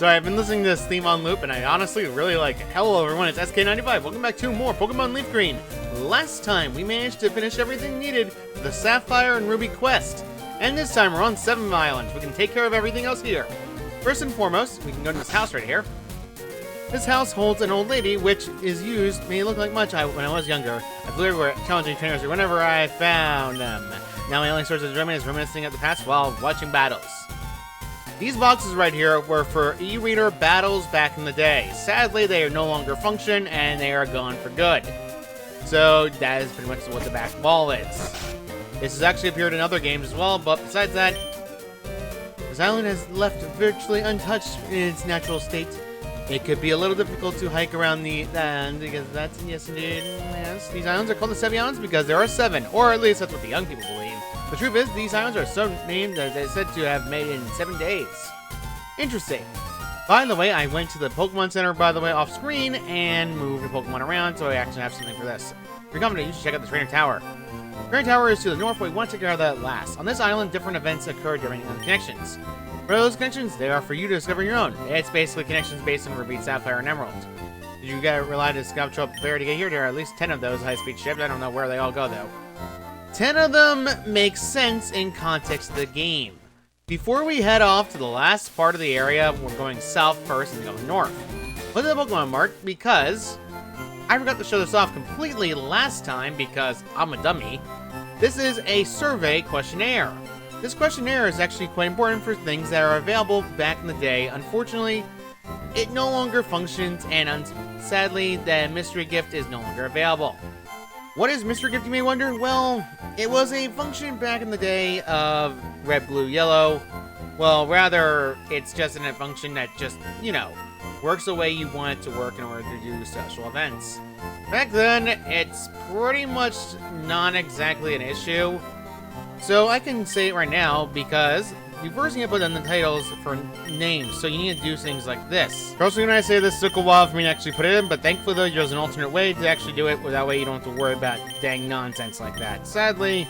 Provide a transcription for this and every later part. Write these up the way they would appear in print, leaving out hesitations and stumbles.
Sorry, I've been listening to this theme on loop, and I honestly really like it. Hello everyone, it's SK95. Welcome back to more Pokemon LeafGreen. Last time, we managed to finish everything needed for the Sapphire and Ruby quest. And this time, we're on Sevii Islands. We can take care of everything else here. First and foremost, we can go to this house right here. This house holds an old lady, which is used, may look like much when I was younger. I flew everywhere, challenging trainers whenever I found them. Now my only source of enjoyment is reminiscing of the past while watching battles. These boxes right here were for e-reader battles back in the day. Sadly, they are no longer function, and they are gone for good. So that is pretty much what the back wall is. This has actually appeared in other games as well, but besides that, this island has left virtually untouched in its natural state. It could be a little difficult to hike around the island because that's, yes indeed, yes. These islands are called the Sevii Islands because there are 7, or at least that's what the young people believe. The truth is, these islands are so named that they're said to have made in 7 days. Interesting. By the way, I went to the Pokemon Center, by the way, off screen, and moved the Pokemon around, so I actually have something for this. If you're confident, you should check out the Trainer Tower. The Trainer Tower is to the north, where we want to take care of that last. On this island, different events occur during the connections. For those connections, they are for you to discover your own. It's basically connections based on Ruby, Sapphire, and Emerald. Did you rely to scout up there to get here? There are at least 10 of those high-speed ships. I don't know where they all go, though. 10 of them make sense in context of the game. Before we head off to the last part of the area, we're going south first and going north. Look at the Pokemon mark because I forgot to show this off completely last time because I'm a dummy. This is a survey questionnaire. This questionnaire is actually quite important for things that are available back in the day. Unfortunately, it no longer functions, and sadly, the mystery gift is no longer available. What is mystery gift, you may wonder? Well, it was a function back in the day of red, blue, yellow. Well, rather, it's just a function that just, you know, works the way you want it to work in order to do special events. Back then, it's pretty much not exactly an issue. So I can say it right now because you first need to put in the titles for names, so you need to do things like this. Personally, when I say this, took a while for me to actually put it in, but thankfully though, there's an alternate way to actually do it, where that way you don't have to worry about dang nonsense like that. Sadly,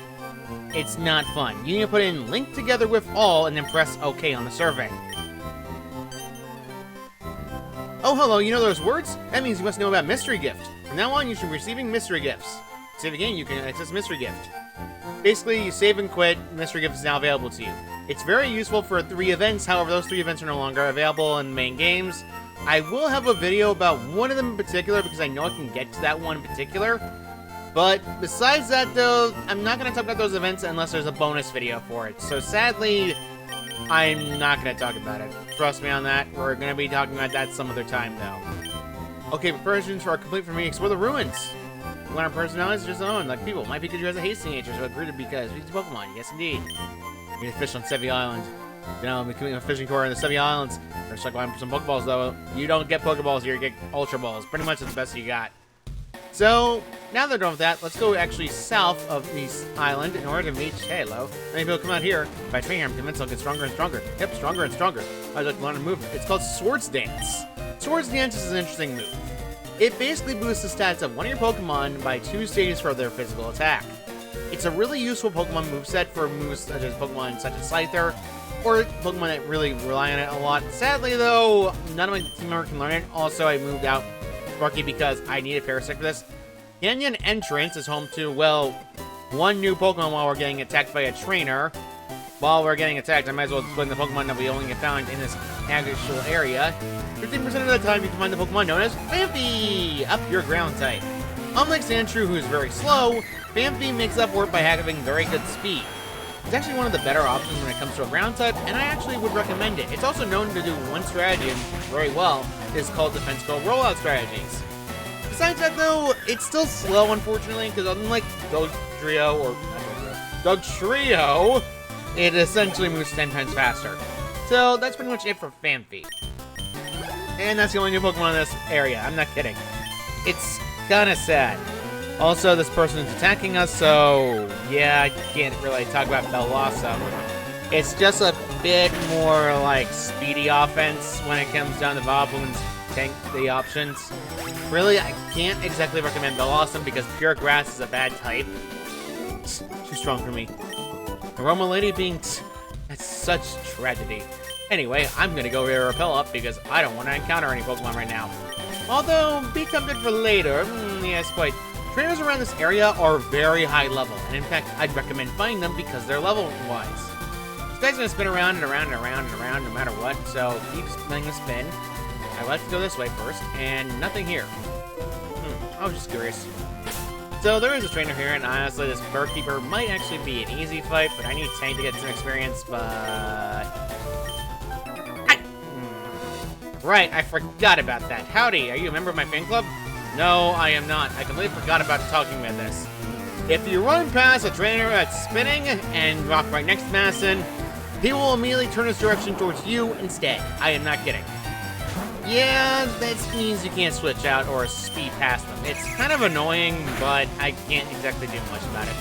it's not fun. You need to put in link together with all and then press OK on the survey. Oh, hello, you know those words? That means you must know about mystery gift. From now on, you should be receiving mystery gifts. Save again, you can access mystery gift. Basically, you save and quit, mystery gift is now available to you. It's very useful for 3 events, however, those 3 events are no longer available in the main games. I will have a video about one of them in particular, because I know I can get to that one in particular. But besides that, though, I'm not going to talk about those events unless there's a bonus video for it. So sadly, I'm not going to talk about it. Trust me on that. We're going to be talking about that some other time, though. Okay, preparations are complete for me. Explore the ruins. Learn personalities just own, like people. My Pikachu has a hasty nature, so it's rooted because he's a Pokemon. Yes, indeed. Meet a fish on Sevii Island. You know, becoming a fishing tour in the Sevii Islands. Or stuck behind some Pokeballs, though. You don't get Pokeballs here, you get Ultra Balls. Pretty much the best you got. So, now they're done with that, let's go actually south of this island in order to meet Halo. Many people come out here. By training here, I'm convinced I'll get stronger and stronger. Yep, stronger and stronger. I'd like to learn a move. It's called Swords Dance. Swords Dance is an interesting move. It basically boosts the stats of one of your Pokemon by 2 stages for their physical attack. It's a really useful Pokemon moveset for moves such as Pokemon such as Scyther, or Pokemon that really rely on it a lot. Sadly though, none of my team members can learn it. Also, I moved out Sparky because I needed Parasect for this. Canyon Entrance is home to, well, 1 new Pokemon while we're getting attacked by a trainer. While we're getting attacked, I might as well explain the Pokemon that we only get found in this actual area. 15% of the time, you can find the Pokemon known as Phanpy, up your ground type. Unlike Sandshrew, who is very slow, Phanpy makes up for it by having very good speed. It's actually one of the better options when it comes to a ground type, and I actually would recommend it. It's also known to do one strategy very well. It's called Defense Go Rollout Strategies. Besides that, though, it's still slow, unfortunately, because unlike Dugtrio, it essentially moves 10 times faster. So that's pretty much it for Phanpy. And that's the only new Pokemon in this area. I'm not kidding. It's kinda sad. Also, this person is attacking us, so yeah, I can't really talk about Bellossom. It's just a bit more like speedy offense when it comes down to Vileplume's tank the options. Really, I can't exactly recommend Bellossom because Pure Grass is a bad type. It's too strong for me. Aroma Lady being... that's such tragedy. Anyway, I'm gonna go here repel up because I don't want to encounter any Pokemon right now. Although, become good for later. Yes, quite. Trainers around this area are very high level, and in fact, I'd recommend finding them because they're level-wise. This guy's gonna spin around and around and around and around no matter what, so keep letting it spin. I like to go this way first, and nothing here. I was just curious. So there is a trainer here, and honestly, this Birdkeeper might actually be an easy fight, but I need Tank to get some experience, but... Right, I forgot about that. Howdy, are you a member of my fan club? No, I am not. I completely forgot about talking about this. If you run past a trainer that's spinning and walk right next to Madison, he will immediately turn his direction towards you instead. I am not kidding. Yeah, that means you can't switch out or speed past them. It's kind of annoying, but I can't exactly do much about it.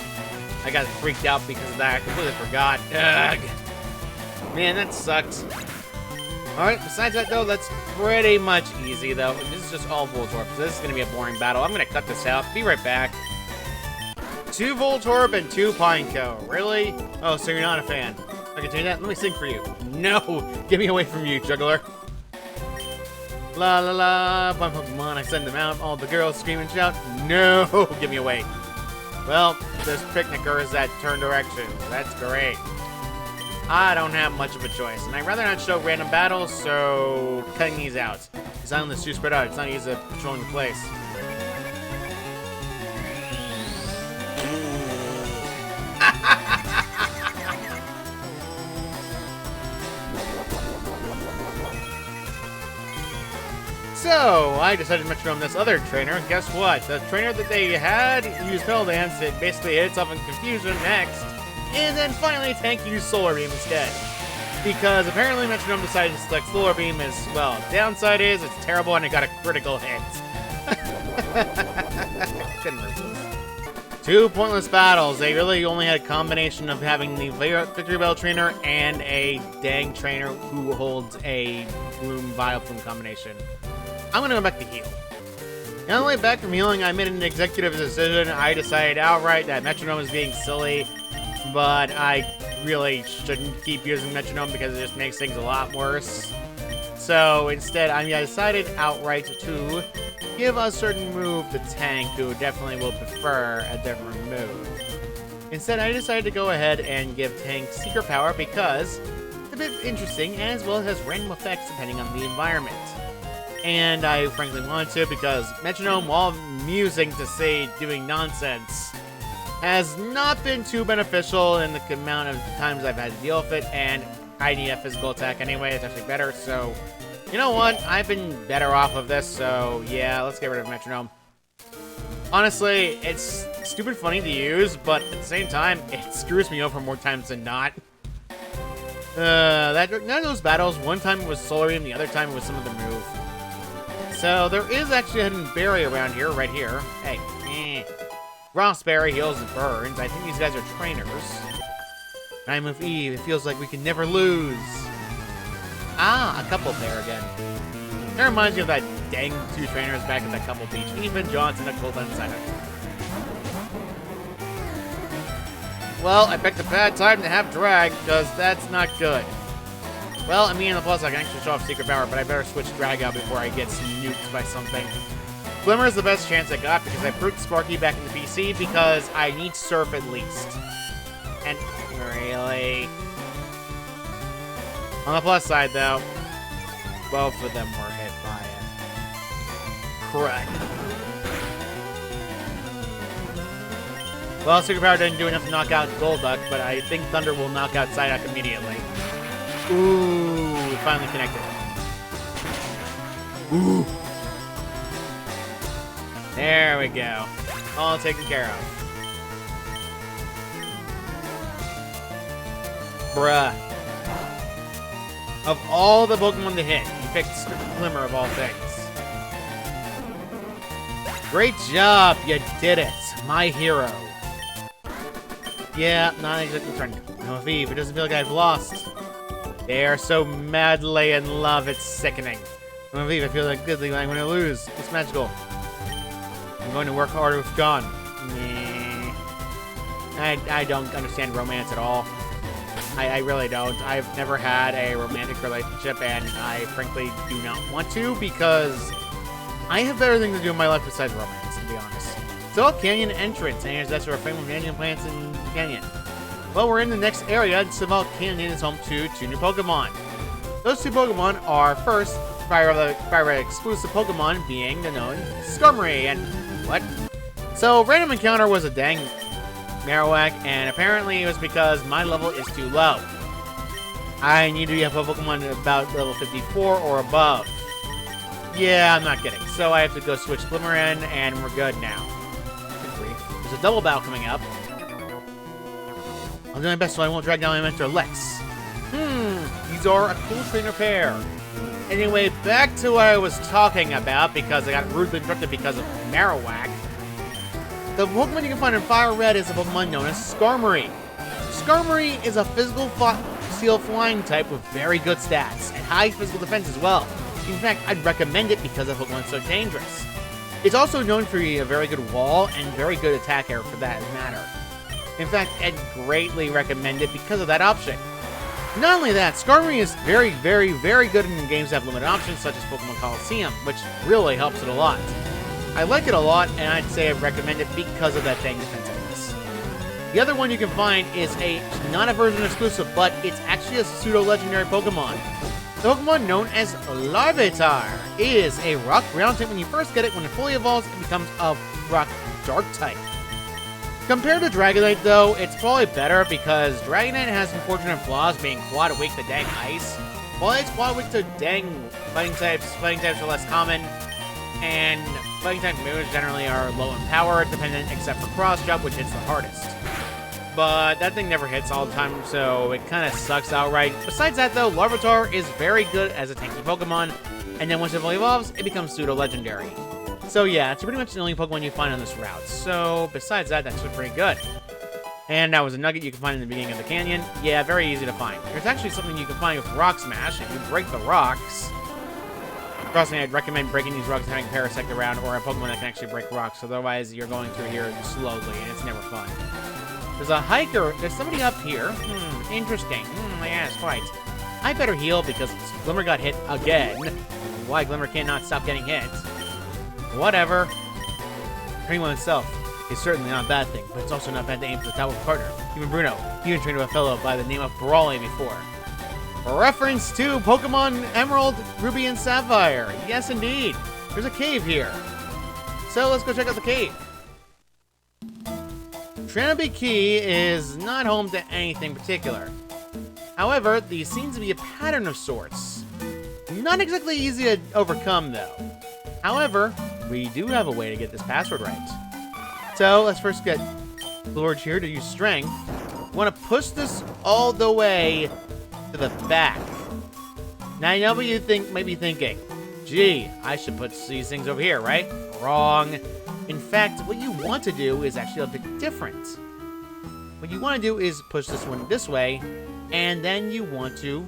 I got freaked out because of that. I completely forgot. Ugh. Man, that sucks. Alright, besides that though, that's pretty much easy though. This is just all Voltorb, so this is going to be a boring battle. I'm going to cut this out. Be right back. 2 Voltorb and 2 Pineco. Really? Oh, so you're not a fan. I can do that? Let me sing for you. No! Get me away from you, juggler. La la la, my Pokemon, I send them out. All the girls scream and shout, no! Get me away. Well, there's picnickers that turn directions. That's great. I don't have much of a choice, and I'd rather not show random battles, so cutting these out. This island is too spread out. It's not easy at patrolling the place. So, I decided to metronome this other trainer, and guess what? The trainer that they had used Petal Dance, it basically hit itself in confusion next. And then finally, Tank used Solar Beam instead. Because apparently Metronome decided to select Solar Beam as, well, downside is it's terrible and it got a critical hit. Couldn't resist. 2 pointless battles. They really only had a combination of having the Victory Bell trainer and a dang trainer who holds a Bloom Vileplume combination. I'm gonna go back to heal. And on the way back from healing, I made an executive decision. I decided outright that Metronome is being silly. But I really shouldn't keep using Metronome because it just makes things a lot worse. So instead, I decided outright to give a certain move to Tank, who definitely will prefer a different move. Instead, I decided to go ahead and give Tank Secret Power because it's a bit interesting, as well as has random effects depending on the environment. And I frankly wanted to because Metronome, while amusing to say doing nonsense, has not been too beneficial in the amount of times I've had to deal with it, and I need a physical attack anyway. It's actually better, so you know what? I've been better off of this, so yeah, let's get rid of Metronome. Honestly, it's stupid funny to use, but at the same time, it screws me over more times than not. None of those battles, one time it was Solar Beam, the other time it was some other move. So there is actually a hidden berry around here, right here. Hey, Frostberry heals and burns. I think these guys are trainers. I'm with Eve. It feels like we can never lose. Ah, a couple there again. That reminds me of that dang 2 trainers back at that couple beach. Ethan Johnson at Cold Insider. Well, I picked a bad time to have drag, because that's not good. Well, I mean, on the plus, I can actually show off Secret Power, but I better switch drag out before I get nuked by something. Glimmer is the best chance I got because I proved Sparky back in the PC because I need Surf at least. And really... On the plus side, though, both of them were hit by it. Crud. Well, Secret Power didn't do enough to knock out Golduck, but I think Thunder will knock out Psyduck immediately. Ooh, we finally connected. Ooh. There we go. All taken care of. Bruh. Of all the Pokemon to hit, you picked Glimmer of all things. Great job, you did it. My hero. Yeah, not exactly trying to. No, Eve, it doesn't feel like I've lost. They are so madly in love, it's sickening. No, Eve, I feel like I'm going to lose. It's magical. I'm going to work harder with Gone. Nah. I don't understand romance at all. I really don't. I've never had a romantic relationship, and I frankly do not want to because I have better things to do in my life besides romance, to be honest. So, canyon entrance, and that's our famous canyon plants in the canyon. Well, we're in the next area, and Sevii Canyon is home to 2 new Pokemon. Those 2 Pokemon are, first, Fire exclusive Pokemon being the known Skarmory, and what? So, random encounter was a dang Marowak, and apparently it was because my level is too low. I need to have a Pokemon about level 54 or above. Yeah, I'm not kidding. So I have to go switch Glimmerin, and we're good now. Good grief. There's a double battle coming up. I'll do my best so I won't drag down my mentor, Lex. These are a cool trainer pair. Anyway, back to what I was talking about, because I got rudely interrupted because of Marowak. The Pokemon you can find in Fire Red is a Pokemon known as Skarmory. Skarmory is a physical steel flying type with very good stats, and high physical defense as well. In fact, I'd recommend it because the Pokemon's so dangerous. It's also known for being a very good wall and very good attack air for that matter. In fact, I'd greatly recommend it because of that option. Not only that, Skarmory is very, very, very good in games that have limited options, such as Pokemon Coliseum, which really helps it a lot. I like it a lot, and I'd say I recommend it because of that dang defensiveness. The other one you can find is not a version exclusive, but it's actually a pseudo-legendary Pokemon. The Pokemon known as Larvitar is a rock ground type. When you first get it, when it fully evolves, it becomes a rock dark type. Compared to Dragonite, though, it's probably better because Dragonite has unfortunate flaws, being quad weak to dang ice. While it's quad weak to dang fighting types are less common, and fighting type moves generally are low in power dependent, except for Cross Jump, which hits the hardest. But that thing never hits all the time, so it kind of sucks outright. Besides that, though, Larvitar is very good as a tanky Pokemon, and then once it fully evolves, it becomes pseudo-legendary. So yeah, it's pretty much the only Pokemon you find on this route. So besides that, that's pretty good. And that was a nugget you can find in the beginning of the canyon. Yeah, very easy to find. There's actually something you can find with Rock Smash. If you break the rocks... Trust me, I'd recommend breaking these rocks and having Parasect around, or a Pokemon that can actually break rocks. Otherwise, you're going through here slowly, and it's never fun. There's a hiker. There's somebody up here. Interesting. Yes, quite. I better heal because Glimmer got hit again. Why Glimmer cannot stop getting hit. Whatever. Training with himself is certainly not a bad thing, but it's also not bad to aim for the top of a partner. Even Bruno, you trained with a fellow by the name of Brawley before. A reference to Pokemon Emerald, Ruby, and Sapphire. Yes, indeed. There's a cave here. So let's go check out the cave. Trinity Key is not home to anything particular. However, there seems to be a pattern of sorts. Not exactly easy to overcome, though. However, we do have a way to get this password right. So let's first get Lord here to use strength. We want to push this all the way to the back. Now I know what you might be thinking. Gee, I should put these things over here, right? Wrong. In fact, what you want to do is actually a bit different. What you want to do is push this one this way, and then you want to...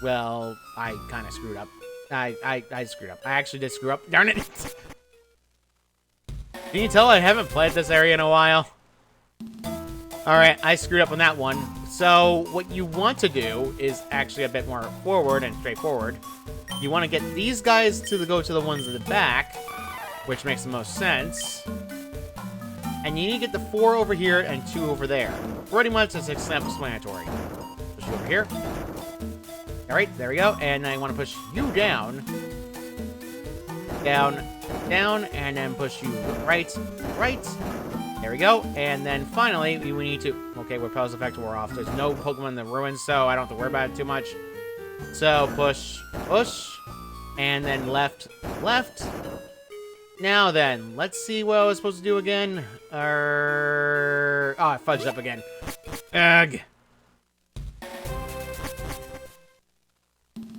Well, I kind of screwed up. I screwed up. I actually did screw up. Darn it! Can you tell I haven't played this area in a while? Alright, I screwed up on that one. So, what you want to do is actually a bit more forward and straightforward. You want to get these guys to go to the ones at the back, which makes the most sense. And you need to get the 4 over here and 2 over there. Pretty much as self-explanatory. Push you over here. Alright, there we go. And I want to push you down. Down, down, and then push you right, right. There we go. And then finally, we need to... Okay, we're Repel's effect wore off. There's no Pokemon in the ruins, so I don't have to worry about it too much. So, push, push, and then left, left. Now then, let's see what I was supposed to do again. Oh, I fudged up again. Ugh.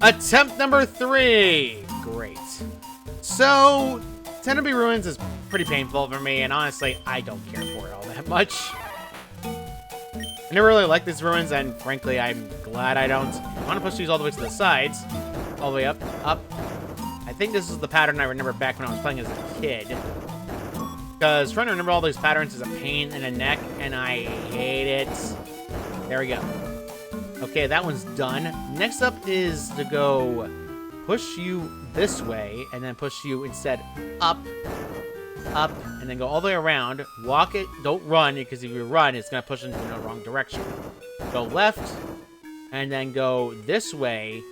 Attempt number 3. Great. So, Tenebrae Ruins is pretty painful for me, and honestly, I don't care for it all that much. I never really liked these ruins, and frankly, I'm glad I don't. I want to push these all the way to the sides. All the way up, up. I think this is the pattern I remember back when I was playing as a kid. Because trying to remember all these patterns is a pain in the neck, and I hate it. There we go. Okay, that one's done. Next up is to go push you this way, and then push you instead up, and then go all the way around. Walk it. Don't run, because if you run, it's going to push into the wrong direction. Go left, and then go this way,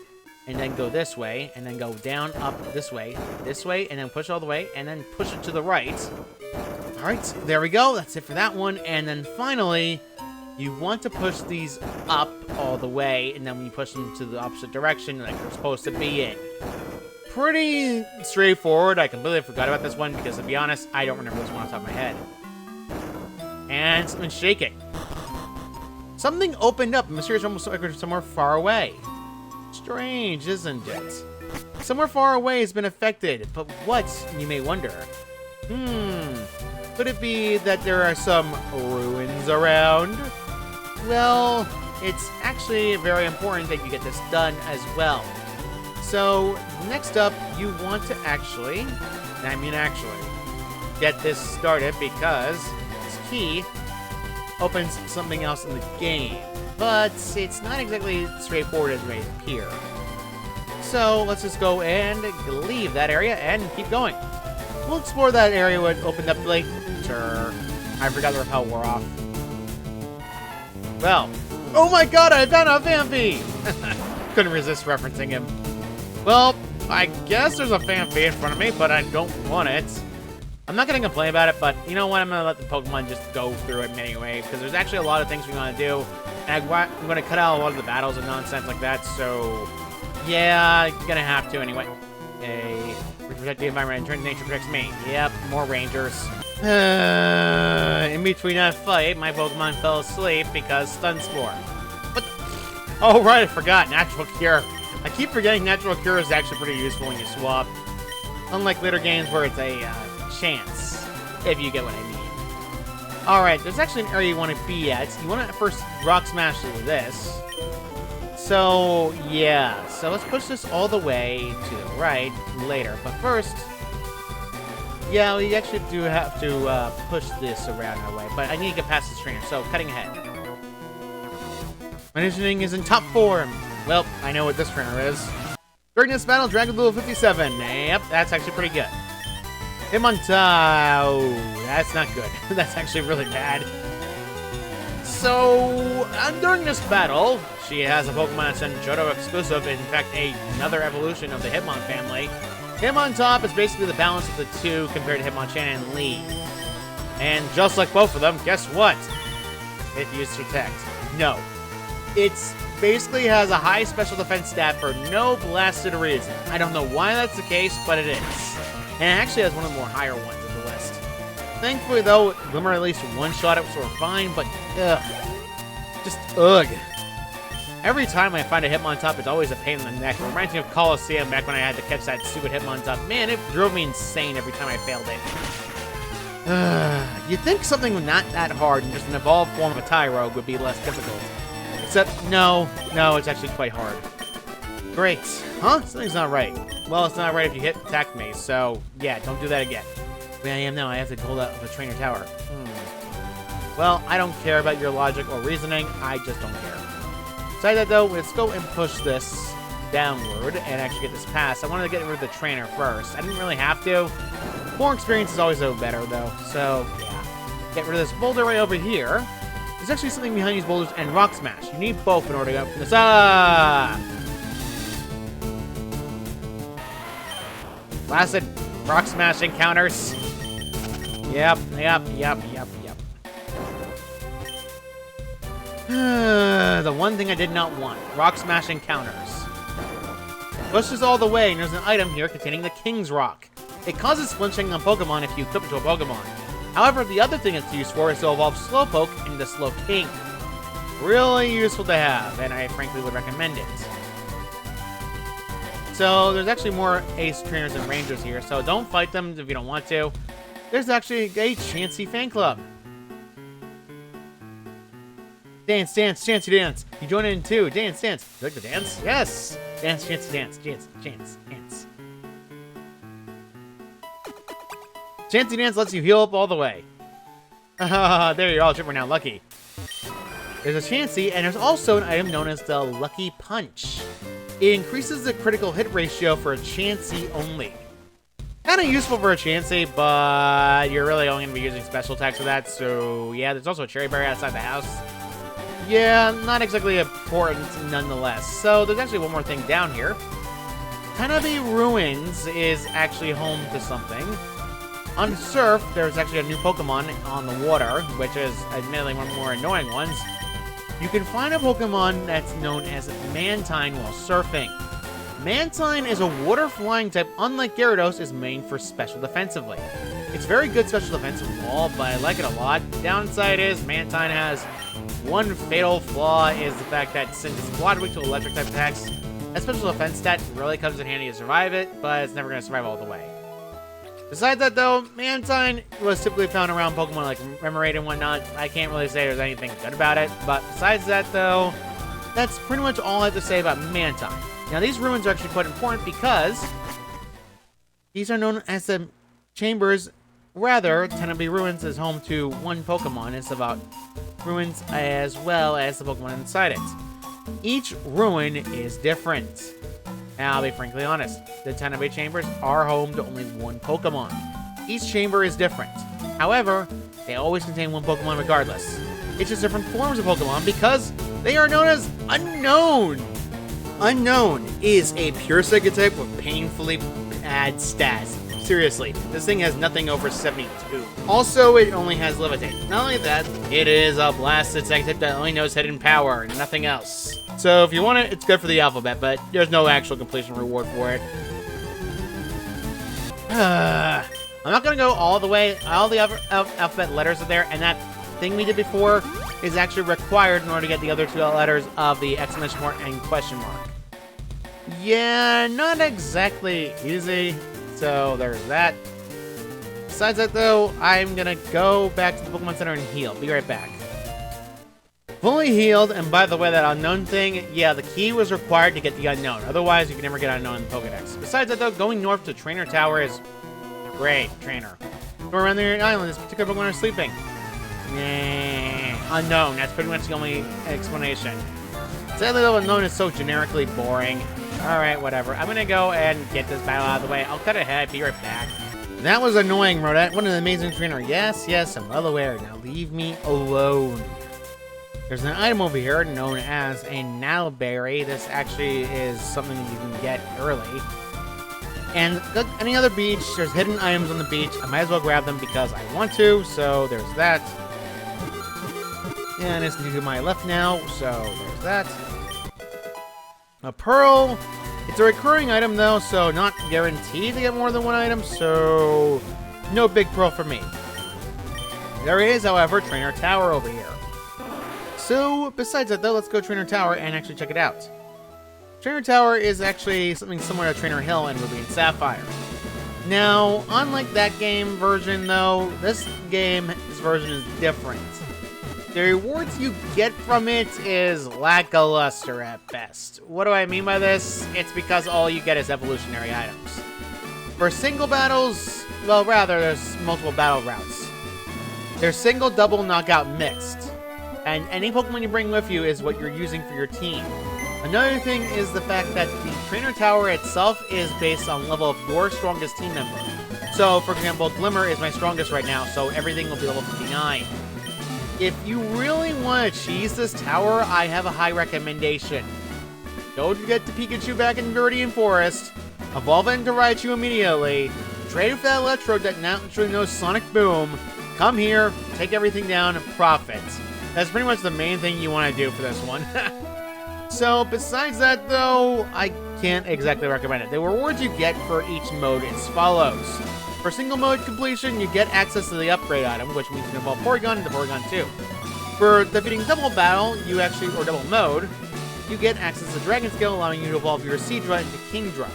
and then go this way, and then go down, up, this way, and then push all the way, and then push it to the right. All right, there we go. That's it for that one. And then finally, you want to push these up all the way, and then when you push them to the opposite direction, like they're supposed to be in. Pretty straightforward. I completely forgot about this one because, to be honest, I don't remember this one off the top of my head. And something's shaking. Something opened up. Mysterious almost somewhere far away. Strange, isn't it? Somewhere far away has been affected, but what, you may wonder? Could it be that there are some ruins around? Well, it's actually very important that you get this done as well. So, next up, you want to actually, get this started because this key opens something else in the game. But it's not exactly straightforward as it may appear. So, let's just go and leave that area and keep going. We'll explore that area when it opened up later. I forgot the repel wore off. Well, oh my god, I found a Phanpy! Couldn't resist referencing him. Well, I guess there's a Phanpy in front of me, but I don't want it. I'm not going to complain about it, but you know what? I'm going to let the Pokemon just go through it anyway, because there's actually a lot of things we want to do, and I'm going to cut out a lot of the battles and nonsense like that, so yeah, going to have to anyway. Hey, we protect the environment and turn nature protects me. Yep, more rangers. In between that fight, my Pokemon fell asleep because Stun Spore. But, oh right, I forgot, Natural Cure. I keep forgetting Natural Cure is actually pretty useful when you swap. Unlike later games where it's a chance, if you get what I mean. Alright, there's actually an area you want to be at. You want to first Rock Smash through this. So, yeah. So let's push this all the way to the right later. But first, yeah, we actually do have to push this around our way. But I need to get past this trainer, so cutting ahead. Conditioning is in top form. Well, I know what this trainer is. During this battle, Dragon Duel 57. Yep, that's actually pretty good. Hitmontop. Oh, that's not good. That's actually really bad. So, during this battle, she has a Pokemon that's a Johto exclusive, in fact, another evolution of the Hitmon family. Hitmontop is basically the balance of the two compared to Hitmonchan and Lee. And just like both of them, guess what? It used Protect. No. It's basically has a high special defense stat for no blasted reason. I don't know why that's the case, but it is. And it actually has one of the more higher ones of the list. Thankfully, though, Glimmer at least one-shot it, so we're fine, but ugh. Just ugh. Every time I find a Hitmontop, it's always a pain in the neck. It reminds me of Coliseum back when I had to catch that stupid Hitmontop. Man, it drove me insane every time I failed it. You'd think something not that hard and just an evolved form of a Tyrogue would be less difficult. Except, no, it's actually quite hard. Great. Huh? Something's not right. Well, it's not right if you attack me, so yeah, don't do that again. Where I am now, I have to hold out of a trainer tower. Well, I don't care about your logic or reasoning, I just don't care. Besides that though, let's go and push this downward and actually get this pass. I wanted to get rid of the trainer first. I didn't really have to. More experience is always better though, so yeah. Get rid of this boulder right over here. There's actually something behind these boulders and Rock Smash. You need both in order to go from this. Blasted Rock Smash encounters. Yep. The one thing I did not want. Rock Smash encounters. Push this all the way, and there's an item here containing the King's Rock. It causes flinching on Pokemon if you equip it to a Pokemon. However, the other thing it's used for is to evolve Slowpoke into Slowking. Really useful to have, and I frankly would recommend it. So, there's actually more Ace Trainers and Rangers here, so don't fight them if you don't want to. There's actually a Chansey fan club. Dance, Chansey dance. You join in too. Dance. You like to dance? Yes. Dance, Chansey dance. Dance. Chansey dance lets you heal up all the way. There you're all chipper now. Lucky. There's a Chansey, and there's also an item known as the Lucky Punch. It increases the critical hit ratio for a Chansey only. Kind of useful for a Chansey, but you're really only going to be using special attacks for that, so yeah, there's also a Cherry Berry outside the house. Yeah, not exactly important nonetheless. So there's actually one more thing down here. Tanabe Ruins is actually home to something. On Surf, there's actually a new Pokemon on the water, which is admittedly one of the more annoying ones. You can find a Pokemon that's known as Mantine while surfing. Mantine is a water flying type, unlike Gyarados, is made for special defensively. It's very good special defensive wall, but I like it a lot. Downside is Mantine has one fatal flaw, is the fact that since it's blocked weak to electric type attacks, that special defense stat really comes in handy to survive it, but it's never going to survive all the way. Besides that though, Mantine was typically found around Pokemon like Remoraid and whatnot. I can't really say there's anything good about it, but besides that though, that's pretty much all I have to say about Mantine. Now these ruins are actually quite important because these are known as the chambers. Rather, Tanabe Ruins is home to one Pokemon. It's about ruins as well as the Pokemon inside it. Each ruin is different. Now, I'll be frankly honest. The Tanabe Chambers are home to only one Pokemon. Each chamber is different. However, they always contain one Pokemon regardless. It's just different forms of Pokemon because they are known as Unknown. Unknown is a pure Psychic type with painfully bad stats. Seriously, this thing has nothing over 72. Also, it only has Levitate. Not only that, it is a blasted Psychic type that only knows Hidden Power and nothing else. So if you want it, it's good for the alphabet, but there's no actual completion reward for it. I'm not going to go all the way. All the other alphabet letters are there, and that thing we did before is actually required in order to get the other two letters of the exclamation mark and question mark. Yeah, not exactly easy. So there's that. Besides that though, I'm gonna go back to the Pokemon Center and heal. Be right back. Fully healed, and by the way, that Unknown thing, yeah, the key was required to get the Unknown. Otherwise, you can never get Unknown in the Pokedex. Besides that though, going north to Trainer Tower is great, Trainer. Go around the island, this particular Pokemon are sleeping. Yeah, Unknown, that's pretty much the only explanation. Sadly though, Unknown is so generically boring. Alright, whatever. I'm gonna go and get this battle out of the way. I'll cut ahead, be right back. That was annoying, Rodette. What an amazing trainer. Yes, I'm well aware. Now leave me alone. There's an item over here known as a Nalberry. This actually is something that you can get early. And like any other beach, there's hidden items on the beach. I might as well grab them because I want to, so there's that. And it's to my left now, so there's that. A Pearl. It's a recurring item though, so not guaranteed to get more than one item, so no big Pearl for me. There is, however, Trainer Tower over here. So, besides that though, let's go Trainer Tower and actually check it out. Trainer Tower is actually something similar to Trainer Hill and Ruby and Sapphire. Now, unlike that game version though, this version is different. The rewards you get from it is lackluster at best. What do I mean by this? It's because all you get is evolutionary items. For single battles, well rather, there's multiple battle routes. There's single, double, knockout, mixed. And any Pokemon you bring with you is what you're using for your team. Another thing is the fact that the Trainer Tower itself is based on level of your strongest team member. So, for example, Glimmer is my strongest right now, so everything will be level 59. If you really want to cheese this tower, I have a high recommendation. Don't get the Pikachu back in Viridian Forest, evolve it into Raichu immediately, trade for that Electrode that naturally knows Sonic Boom, come here, take everything down, and profit. That's pretty much the main thing you want to do for this one. So, besides that though, I can't exactly recommend it. The rewards you get for each mode is as follows. For single mode completion, you get access to the upgrade item, which means you can evolve Porygon into Porygon 2. For defeating double battle, or double mode, you get access to Dragon Skill, allowing you to evolve your Seadra into Kingdra.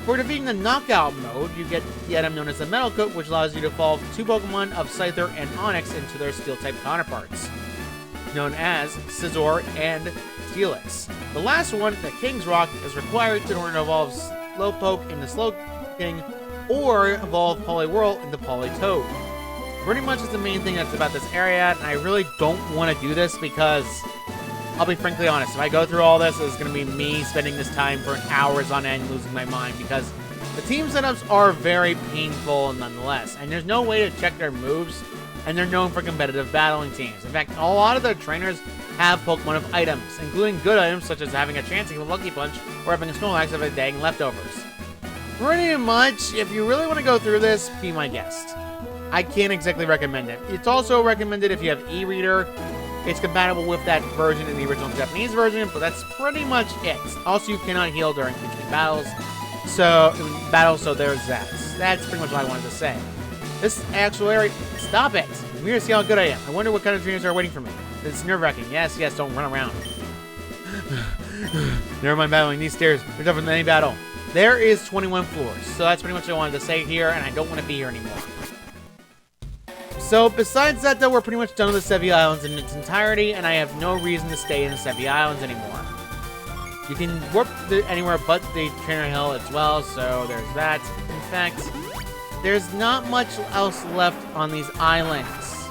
For defeating the knockout mode, you get the item known as the Metal Coat, which allows you to evolve two Pokemon of Scyther and Onix into their Steel-type counterparts, known as Scizor and Steelix. The last one, the King's Rock, is required in order to evolve Slowpoke into Slowking, or evolve Poliwhirl into Politoed. pretty much is the main thing that's about this area, and I really don't want to do this because, I'll be frankly honest, if I go through all this, it's going to be me spending this time for hours on end losing my mind because the team setups are very painful nonetheless, and there's no way to check their moves, and they're known for competitive battling teams. In fact, a lot of their trainers have Pokemon of items, including good items such as having a chance to get a Lucky Punch or having a Snorlax of a dang leftovers. Pretty much, if you really want to go through this, be my guest. I can't exactly recommend it. It's also recommended if you have e-reader. It's compatible with that version in the original Japanese version, but that's pretty much it. Also, you cannot heal during between battles, so there's that. That's pretty much what I wanted to say. This actual area, stop it! I'm here to see how good I am. I wonder what kind of trainers are waiting for me. It's nerve-wracking. Yes, don't run around. Never mind battling these stairs. They're tougher than any battle. There is 21 floors, so that's pretty much what I wanted to say here, and I don't want to be here anymore. So, besides that, though, we're pretty much done with the Sevii Islands in its entirety, and I have no reason to stay in the Sevii Islands anymore. You can warp anywhere but the Trainer Hill as well, so there's that. In fact, there's not much else left on these islands.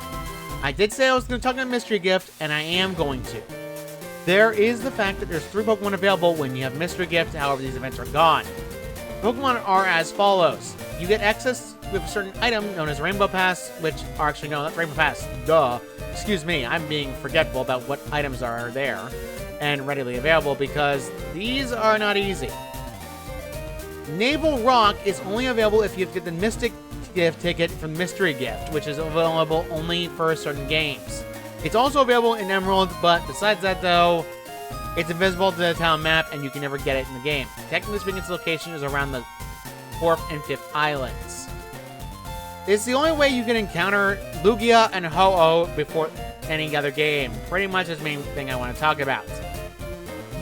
I did say I was going to talk about Mystery Gift, and I am going to. There is the fact that there's 3 Pokemon available when you have Mystery Gift, however these events are gone. Pokemon are as follows. You get access with a certain item known as Rainbow Pass, which are actually, no, that's Rainbow Pass, duh. Excuse me, I'm being forgetful about what items are there and readily available because these are not easy. Naval Rock is only available if you get the Mystic Gift ticket from Mystery Gift, which is available only for certain games. It's also available in Emerald, but besides that, though, it's invisible to the town map, and you can never get it in the game. Technically speaking, its location is around the 4th and 5th islands. It's the only way you can encounter Lugia and Ho-Oh before any other game. Pretty much is the main thing I want to talk about.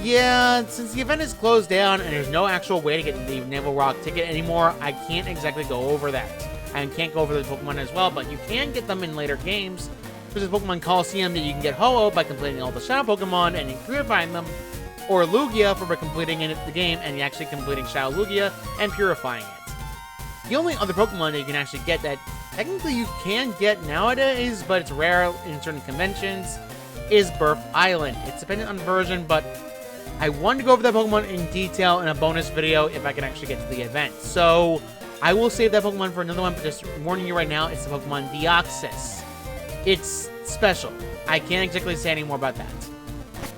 Yeah, since the event is closed down and there's no actual way to get the Naval Rock ticket anymore, I can't exactly go over that. I can't go over the Pokemon as well, but you can get them in later games. There's a Pokemon Coliseum that you can get Ho-Oh by completing all the Shadow Pokemon and purifying them, or Lugia for completing the game and actually completing Shadow Lugia and purifying it. The only other Pokemon that you can actually get that technically you can get nowadays, but it's rare in certain conventions, is Birth Island. It's dependent on the version, but I wanted to go over that Pokemon in detail in a bonus video if I can actually get to the event. So I will save that Pokemon for another one, but just warning you right now, it's the Pokemon Deoxys. It's special. I can't exactly say any more about that.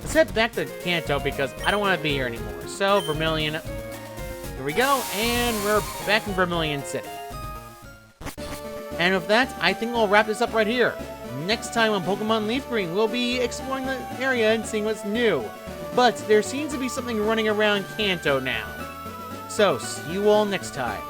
Let's head back to Kanto because I don't want to be here anymore. So, Vermilion. Here we go, and we're back in Vermilion City. And with that, I think we'll wrap this up right here. Next time on Pokemon LeafGreen, we'll be exploring the area and seeing what's new. But there seems to be something running around Kanto now. So, see you all next time.